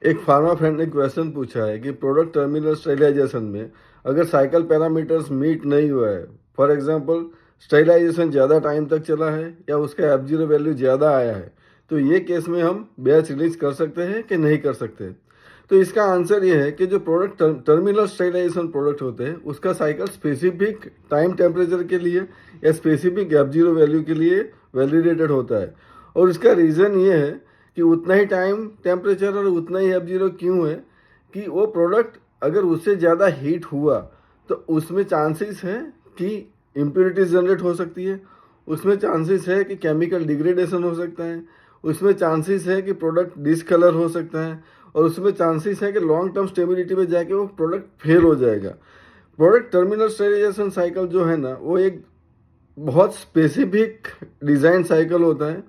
एक pharma friend ने question पूछा है कि प्रोडक्ट टर्मिनल स्टेरिलाइजेशन में अगर साइकिल पैरामीटर्स मीट नहीं हुआ है, फॉर एग्जांपल स्टेरिलाइजेशन ज़्यादा टाइम तक चला है या उसका F0 वैल्यू ज़्यादा आया है, तो ये केस में हम बैच रिलीज कर सकते हैं कि नहीं कर सकते। तो इसका आंसर ये है कि जो प्रोडक्ट टर्मिनल स्टेरिलाइजेशन प्रोडक्ट होते हैं उसका साइकिल स्पेसिफिक टाइम टेम्परेचर के लिए या स्पेसिफिक F0 वैल्यू के लिए वैलिडेटेड होता है। और इसका रीज़न ये है कि उतना ही टाइम टेम्परेचर और उतना ही F0 क्यों है कि वो प्रोडक्ट अगर उससे ज़्यादा हीट हुआ तो उसमें चांसेस है कि इम्प्योरिटीज जनरेट हो सकती है, उसमें चांसेस है कि केमिकल डिग्रेडेशन हो सकता है, उसमें चांसेस है कि प्रोडक्ट डिसकलर हो सकता है, और उसमें चांसेस है कि लॉन्ग टर्म स्टेबिलिटी में जाके वो प्रोडक्ट फेल हो जाएगा। प्रोडक्ट टर्मिनल स्टेरिलाइजेशन साइकिल जो है ना, वो एक बहुत स्पेसिफिक डिज़ाइन साइकिल होता है।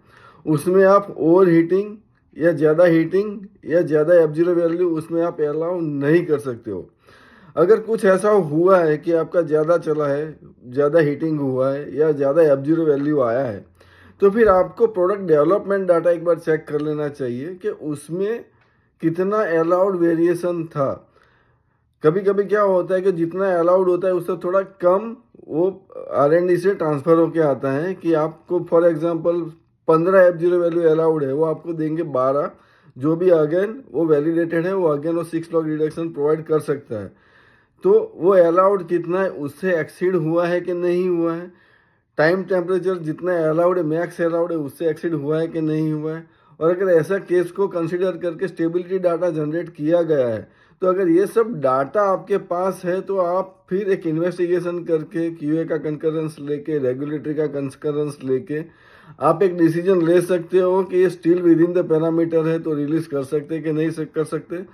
उसमें आप ओवर हीटिंग या ज़्यादा हीटिंग या ज़्यादा F0 वैल्यू उसमें आप अलाउ नहीं कर सकते हो। अगर कुछ ऐसा हुआ है कि आपका ज़्यादा चला है, ज़्यादा हीटिंग हुआ है या ज़्यादा F0 वैल्यू आया है, तो फिर आपको प्रोडक्ट डेवलपमेंट डाटा एक बार चेक कर लेना चाहिए कि उसमें कितना अलाउड वेरिएशन था। कभी कभी क्या होता है कि जितना अलाउड होता है उससे थोड़ा कम वो R&D से ट्रांसफ़र होके आता है कि आपको for example 15 F0 value allowed है, वो आपको देंगे 12। जो भी अगेन वो वैलिडेटेड है वो अगेन वो 6 लॉग रिडक्शन प्रोवाइड कर सकता है। तो वो अलाउड कितना है, उससे एक्सीड हुआ है कि नहीं हुआ है, टाइम टेम्परेचर जितना अलाउड है मैक्स अलाउड है उससे एक्सीड हुआ है कि नहीं हुआ है। और अगर ऐसा केस को कंसिडर करके स्टेबिलिटी डाटा जनरेट किया गया है, तो अगर ये सब डाटा आपके पास है तो आप फिर एक इन्वेस्टिगेशन करके क्यूए का कंकरेंस लेके रेगुलेटरी का कंकरेंस लेके आप एक डिसीजन ले सकते हो कि ये still with in the parameter है तो रिलीज कर सकते कि नहीं कर सकते।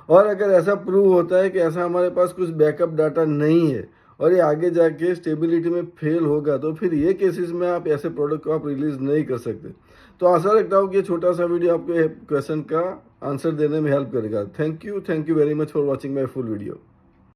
और अगर ऐसा प्रूव होता है कि ऐसा हमारे पास कुछ बैकअप डाटा नहीं है और ये आगे जाके स्टेबिलिटी में फेल होगा, तो फिर ये केसेस में आप ऐसे प्रोडक्ट को आप रिलीज नहीं कर सकते। तो आशा रखता हूँ कि ये छोटा सा वीडियो आपको क्वेश्चन का आंसर देने में हेल्प करेगा। Thank you very much for watching my full video.